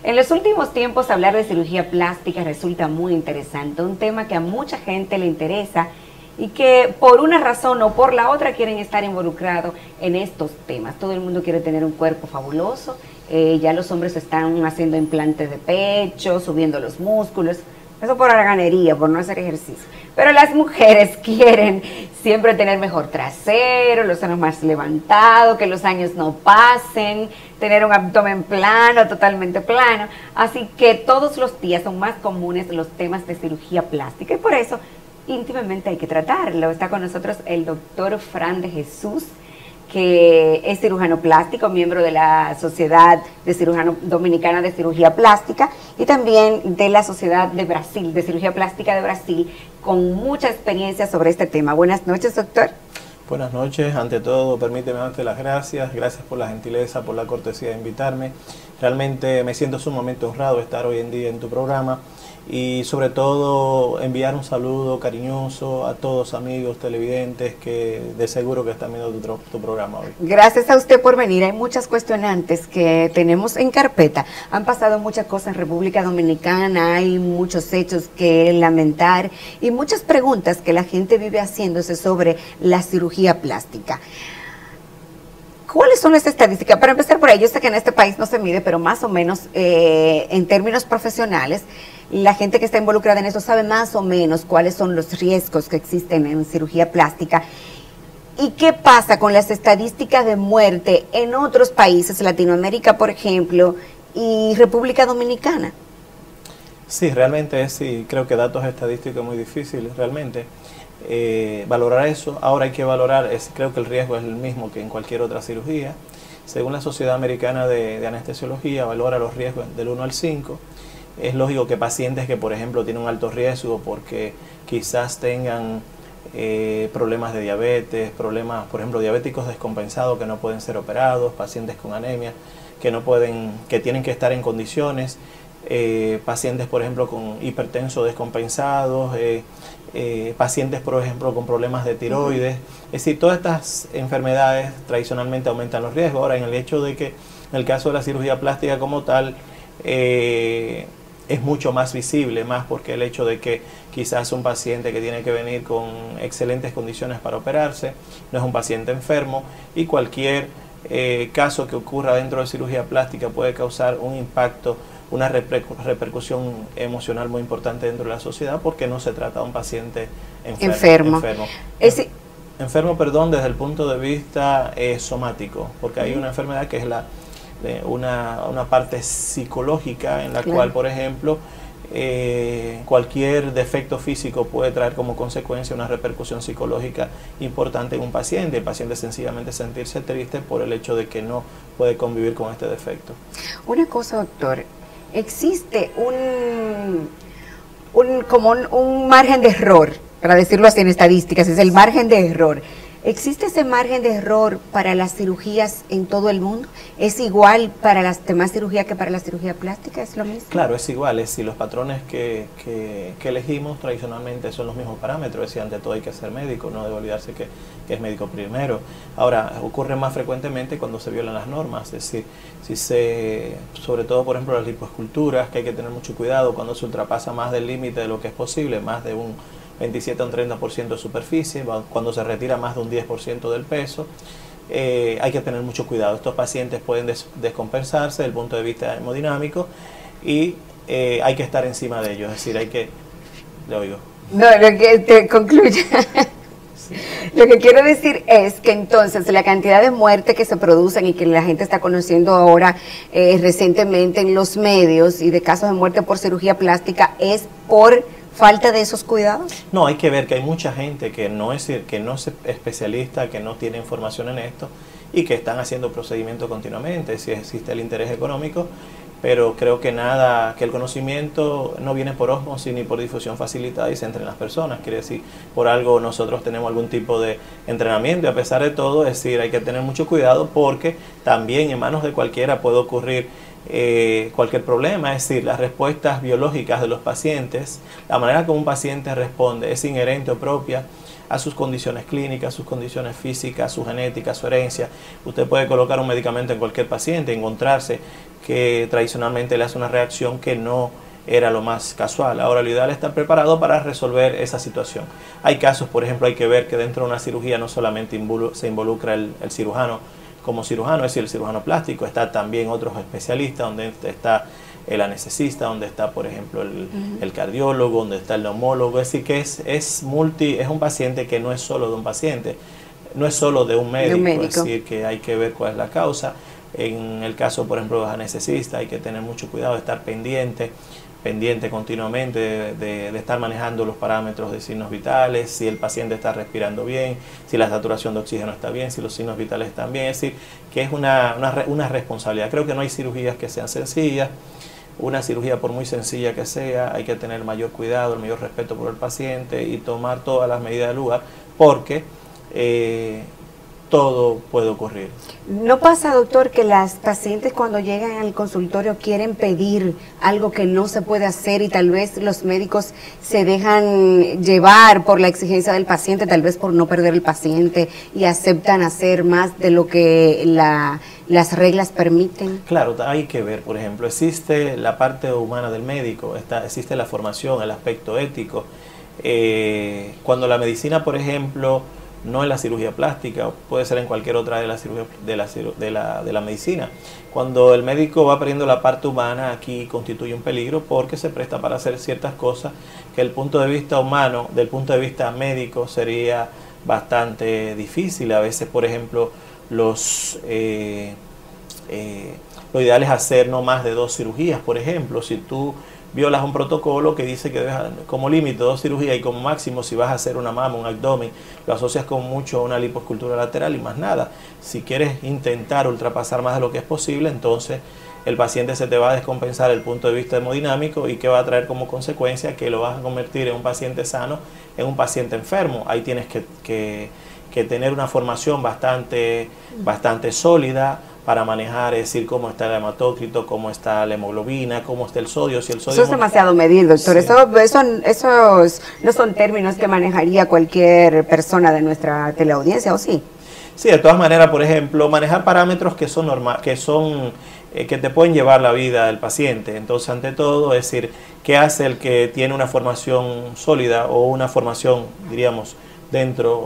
En los últimos tiempos hablar de cirugía plástica resulta muy interesante, un tema que a mucha gente le interesa y que por una razón o por la otra quieren estar involucrados en estos temas. Todo el mundo quiere tener un cuerpo fabuloso, ya los hombres están haciendo implantes de pecho, subiendo los músculos, eso por haraganería, por no hacer ejercicio. Pero las mujeres quieren siempre tener mejor trasero, los senos más levantados, que los años no pasen, tener un abdomen plano, totalmente plano. Así que todos los días son más comunes los temas de cirugía plástica y por eso íntimamente hay que tratarlo. Está con nosotros el doctor Fran de Jesús, que es cirujano plástico, miembro de la Sociedad de Cirujano Dominicana de Cirugía Plástica y también de la Sociedad de Brasil, de Cirugía Plástica de Brasil, con mucha experiencia sobre este tema. Buenas noches, doctor. Buenas noches. Ante todo, permíteme darte las gracias. Gracias por la gentileza, por la cortesía de invitarme. Realmente me siento sumamente honrado de estar hoy en día en tu programa y sobre todo enviar un saludo cariñoso a todos amigos televidentes que de seguro que están viendo tu programa hoy. Gracias a usted por venir. Hay muchas cuestionantes que tenemos en carpeta. Han pasado muchas cosas en República Dominicana, hay muchos hechos que lamentar y muchas preguntas que la gente vive haciéndose sobre la cirugía plástica. ¿Cuáles son las estadísticas? Para empezar por ahí, yo sé que en este país no se mide, pero más o menos en términos profesionales, la gente que está involucrada en eso sabe más o menos cuáles son los riesgos que existen en cirugía plástica. ¿Y qué pasa con las estadísticas de muerte en otros países, Latinoamérica, por ejemplo, y República Dominicana? Sí, realmente sí, creo que datos estadísticos muy difíciles, realmente. Valorar eso. Ahora hay que valorar, creo que el riesgo es el mismo que en cualquier otra cirugía. Según la Sociedad Americana de Anestesiología, valora los riesgos del 1 al 5. Es lógico que pacientes que, por ejemplo, tienen un alto riesgo porque quizás tengan problemas de diabetes, problemas, por ejemplo, diabéticos descompensados que no pueden ser operados, pacientes con anemia que tienen que estar en condiciones, pacientes, por ejemplo, con hipertensos descompensados, pacientes, por ejemplo, con problemas de tiroides. Es decir, todas estas enfermedades tradicionalmente aumentan los riesgos. Ahora, en el hecho de que, en el caso de la cirugía plástica como tal, es mucho más visible, más porque el hecho de que quizás un paciente que tiene que venir con excelentes condiciones para operarse, no es un paciente enfermo y cualquier caso que ocurra dentro de cirugía plástica puede causar un impacto, una repercusión emocional muy importante dentro de la sociedad porque no se trata de un paciente enfermo. Enfermo, perdón, desde el punto de vista somático, porque hay una enfermedad que es una parte psicológica en la cual, por ejemplo, cualquier defecto físico puede traer como consecuencia una repercusión psicológica importante en un paciente. El paciente sencillamente sentirse triste por el hecho de que no puede convivir con este defecto. Una cosa, doctor, existe un margen de error, para decirlo así en estadísticas, es el margen de error. ¿Existe ese margen de error para las cirugías en todo el mundo? ¿Es igual para las demás cirugías que para la cirugía plástica? ¿Es lo mismo? Claro, es igual. Es decir, los patrones que elegimos tradicionalmente son los mismos parámetros. Es decir, ante todo hay que ser médico, no debe olvidarse que es médico primero. Ahora, ocurre más frecuentemente cuando se violan las normas. Es decir, sobre todo, por ejemplo, las lipoesculturas, que hay que tener mucho cuidado cuando se ultrapasa más del límite de lo que es posible, más de un 27 a un 30% de superficie, cuando se retira más de un 10% del peso, hay que tener mucho cuidado. Estos pacientes pueden descompensarse desde el punto de vista hemodinámico y hay que estar encima de ellos, es decir, hay que... Le oigo. No, lo que te concluya. Sí. Lo que quiero decir es que entonces la cantidad de muertes que se producen y que la gente está conociendo ahora recientemente en los medios y de casos de muerte por cirugía plástica es por falta de esos cuidados. No, hay que ver que hay mucha gente que no es especialista, que no tiene información en esto y que están haciendo procedimientos continuamente, si existe el interés económico, pero creo que el conocimiento no viene por ósmosis ni por difusión facilitada y se entre en las personas. Quiere decir, por algo nosotros tenemos algún tipo de entrenamiento y a pesar de todo, es decir, hay que tener mucho cuidado porque también en manos de cualquiera puede ocurrir cualquier problema, es decir, las respuestas biológicas de los pacientes, la manera como un paciente responde es inherente o propia a sus condiciones clínicas, sus condiciones físicas, su genética, su herencia. Usted puede colocar un medicamento en cualquier paciente y encontrarse que tradicionalmente le hace una reacción que no era lo más casual. Ahora, lo ideal es estar preparado para resolver esa situación. Hay casos, por ejemplo, hay que ver que dentro de una cirugía no solamente se involucra el cirujano como cirujano, es decir, el cirujano plástico, está también otros especialistas, donde está el anestesista, donde está, por ejemplo, el cardiólogo, donde está el neumólogo. Es decir, que es un paciente que no es solo de un paciente, no es solo de un médico, es decir, que hay que ver cuál es la causa. En el caso, por ejemplo, de los anestesistas, hay que tener mucho cuidado de estar pendiente continuamente, de estar manejando los parámetros de signos vitales, si el paciente está respirando bien, si la saturación de oxígeno está bien, si los signos vitales están bien. Es decir, que es una responsabilidad. Creo que no hay cirugías que sean sencillas. Una cirugía, por muy sencilla que sea, hay que tener mayor cuidado, el mayor respeto por el paciente y tomar todas las medidas del lugar, porque todo puede ocurrir. ¿No pasa, doctor, que las pacientes cuando llegan al consultorio quieren pedir algo que no se puede hacer y tal vez los médicos se dejan llevar por la exigencia del paciente, tal vez por no perder el paciente, y aceptan hacer más de lo que las reglas permiten? Claro, hay que ver, por ejemplo, existe la parte humana del médico, existe la formación, el aspecto ético. Cuando la medicina, por ejemplo, no en la cirugía plástica, puede ser en cualquier otra de la cirugía de la medicina. Cuando el médico va perdiendo la parte humana, aquí constituye un peligro porque se presta para hacer ciertas cosas que desde el punto de vista humano, del punto de vista médico, sería bastante difícil. A veces, por ejemplo, lo ideal es hacer no más de 2 cirugías. Por ejemplo, si tú violas un protocolo que dice que debes, como límite 2 cirugías y como máximo, si vas a hacer una mama, un abdomen, lo asocias con mucho a una liposcultura lateral y más nada. Si quieres intentar ultrapasar más de lo que es posible, entonces el paciente se te va a descompensar el punto de vista hemodinámico y que va a traer como consecuencia que lo vas a convertir en un paciente sano, en un paciente enfermo. Ahí tienes que tener una formación bastante sólida para manejar, es decir, cómo está el hematócrito, cómo está la hemoglobina, cómo está el sodio. Si el sodio eso es demasiado medir, doctor. Sí. Esos no son términos que manejaría cualquier persona de nuestra teleaudiencia, ¿o sí? Sí, de todas maneras, por ejemplo, manejar parámetros que son que te pueden llevar la vida del paciente. Entonces, ante todo, es decir, ¿qué hace el que tiene una formación sólida o una formación, diríamos,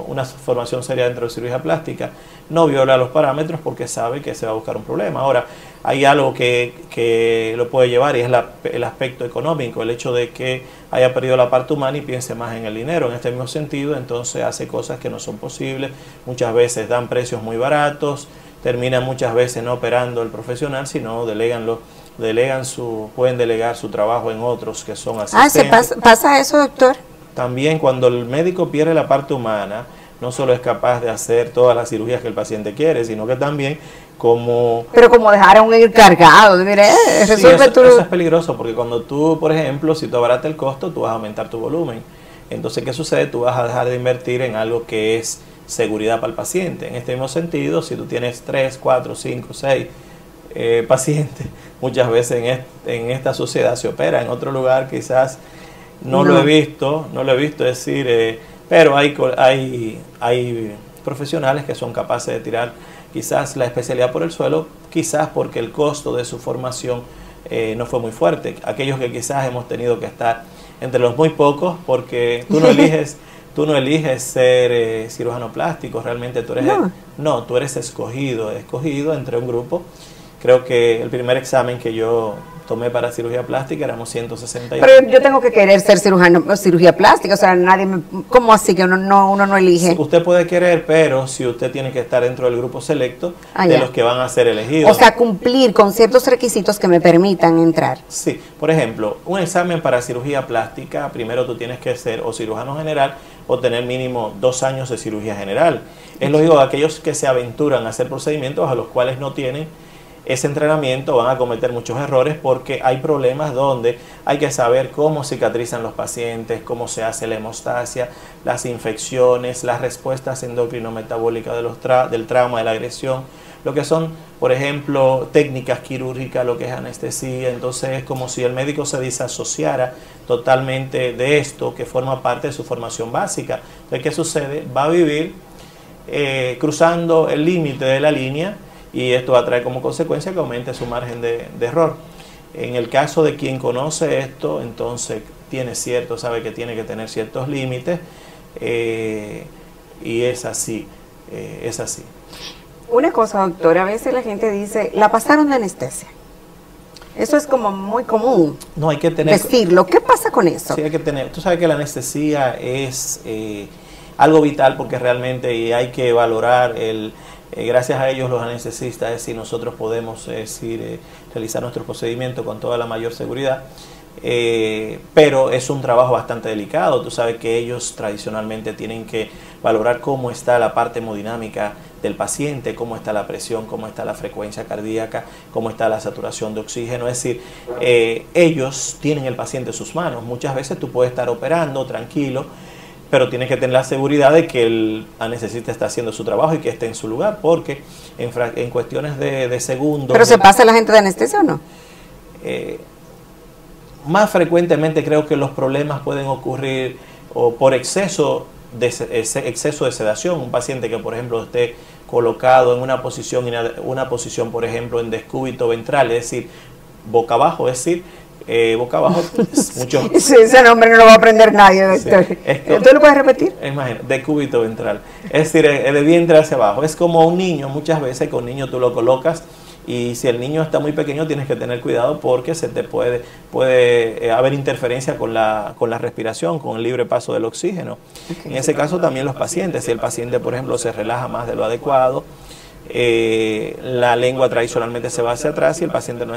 una formación seria dentro de cirugía plástica? No viola los parámetros porque sabe que se va a buscar un problema. Ahora, hay algo que lo puede llevar y es el aspecto económico, el hecho de que haya perdido la parte humana y piense más en el dinero. En este mismo sentido, entonces hace cosas que no son posibles, muchas veces dan precios muy baratos, terminan muchas veces no operando el profesional, sino pueden delegar su trabajo en otros que son asistentes. ¿Pasa eso, doctor? También cuando el médico pierde la parte humana, no solo es capaz de hacer todas las cirugías que el paciente quiere, sino que también Pero como dejar a un encargado, mire, resuelve sí, eso es peligroso, porque cuando tú, por ejemplo, si tú abaratas el costo, tú vas a aumentar tu volumen. Entonces, ¿qué sucede? Tú vas a dejar de invertir en algo que es seguridad para el paciente. En este mismo sentido, si tú tienes 3, 4, 5, 6 pacientes, muchas veces en esta sociedad se opera, en otro lugar quizás no lo he visto, es decir, pero hay profesionales que son capaces de tirar quizás la especialidad por el suelo, quizás porque el costo de su formación no fue muy fuerte. Aquellos que quizás hemos tenido que estar entre los muy pocos, porque tú no eliges ser cirujano plástico, realmente tú eres escogido entre un grupo. Creo que el primer examen que yo tomé para cirugía plástica éramos 160. Pero yo tengo que querer ser cirugía plástica, o sea, ¿cómo así que uno no elige? Sí, usted puede querer, pero si usted tiene que estar dentro del grupo selecto de los que van a ser elegidos. O sea, cumplir con ciertos requisitos que me permitan entrar. Sí, por ejemplo, un examen para cirugía plástica, primero tú tienes que ser o cirujano general o tener mínimo 2 años de cirugía general. Es lógico, aquellos que se aventuran a hacer procedimientos a los cuales no tienen ese entrenamiento van a cometer muchos errores porque hay problemas donde hay que saber cómo cicatrizan los pacientes, cómo se hace la hemostasia, las infecciones, las respuestas endocrino-metabólicas del trauma, de la agresión, lo que son, por ejemplo, técnicas quirúrgicas, lo que es anestesia. Entonces es como si el médico se disasociara totalmente de esto, que forma parte de su formación básica. Entonces, ¿qué sucede? Va a vivir cruzando el límite de la línea, y esto va a traer como consecuencia que aumente su margen de error. En el caso de quien conoce esto, entonces sabe que tiene que tener ciertos límites, y es así, es así. Una cosa, doctor, a veces la gente dice, la pasaron de anestesia. Eso es como muy común. No, hay que tener, decirlo. ¿Qué pasa con eso? Sí, hay que tener. Tú sabes que la anestesia es algo vital, porque realmente hay que valorar gracias a ellos, los anestesistas, es decir, nosotros podemos realizar nuestro procedimiento con toda la mayor seguridad. Pero es un trabajo bastante delicado. Tú sabes que ellos tradicionalmente tienen que valorar cómo está la parte hemodinámica del paciente, cómo está la presión, cómo está la frecuencia cardíaca, cómo está la saturación de oxígeno. Es decir, ellos tienen el paciente en sus manos. Muchas veces tú puedes estar operando tranquilo, pero tienes que tener la seguridad de que el anestesista está haciendo su trabajo y que esté en su lugar, porque en cuestiones de segundos... ¿Pero se pasa la gente de anestesia o no? Más frecuentemente creo que los problemas pueden ocurrir por exceso de sedación. Un paciente que, por ejemplo, esté colocado en una posición, por ejemplo, en descúbito ventral, es decir, boca abajo, boca abajo, mucho... Sí, ese nombre no lo va a aprender nadie, doctor. Sí, ¿usted lo puede repetir? Imagínate, decúbito ventral. Es decir, de vientre hacia abajo. Es como un niño, muchas veces que un niño tú lo colocas, y si el niño está muy pequeño tienes que tener cuidado, porque se te puede haber interferencia con la respiración, con el libre paso del oxígeno. Okay. En ese caso también los pacientes, si el paciente, por ejemplo, se relaja más de lo adecuado, la lengua tradicionalmente se va hacia atrás y el paciente no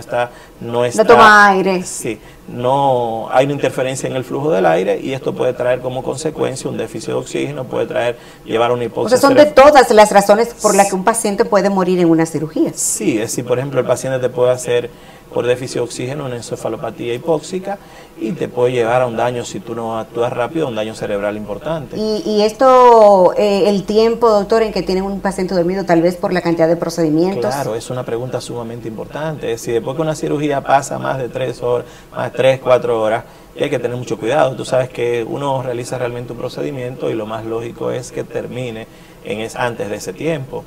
toma aire. Sí, no hay una interferencia en el flujo del aire, y esto puede traer como consecuencia un déficit de oxígeno, puede llevar a una hipoxia. O sea, son de todas las razones por las que un paciente puede morir en una cirugía. Sí, es decir, por ejemplo, el paciente te puede hacer por déficit de oxígeno una encefalopatía hipóxica, y te puede llevar a un daño, si tú no actúas rápido, a un daño cerebral importante. Y esto, el tiempo, doctor, en que tiene un paciente dormido, tal vez por la cantidad de procedimientos. Claro, es una pregunta sumamente importante. Es decir, después que una cirugía pasa más de 3 horas, más de 3, 4 horas, y hay que tener mucho cuidado. Tú sabes que uno realiza realmente un procedimiento y lo más lógico es que termine antes de ese tiempo.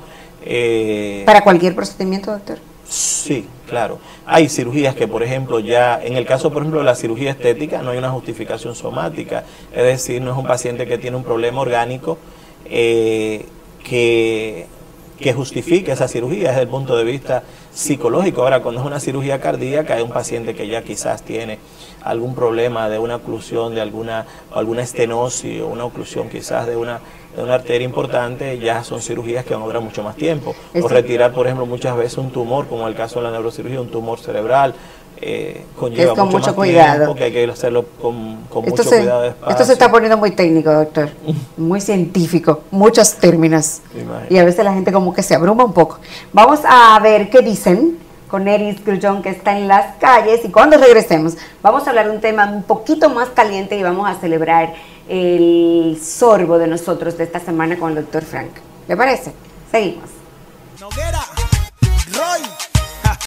¿Para cualquier procedimiento, doctor? Sí, claro. Hay cirugías que, por ejemplo, ya en el caso, por ejemplo, de la cirugía estética, no hay una justificación somática. Es decir, no es un paciente que tiene un problema orgánico que justifique esa cirugía desde el punto de vista psicológico. Ahora, cuando es una cirugía cardíaca, hay un paciente que ya quizás tiene algún problema de una oclusión, de alguna estenosis, o una oclusión quizás de una arteria importante, ya son cirugías que van a durar mucho más tiempo. O retirar, por ejemplo, muchas veces un tumor, como el caso de la neurocirugía, un tumor cerebral, conlleva con mucho más cuidado. Tiempo, que hay que hacerlo con mucho cuidado. Despacio. Esto se está poniendo muy técnico, doctor, muy científico, muchos términos. Y a veces la gente como que se abruma un poco. Vamos a ver qué dicen con Neris Grullón, que está en las calles, y cuando regresemos vamos a hablar de un tema un poquito más caliente y vamos a celebrar el sorbo de nosotros de esta semana con el doctor Frank. ¿Le parece? Seguimos.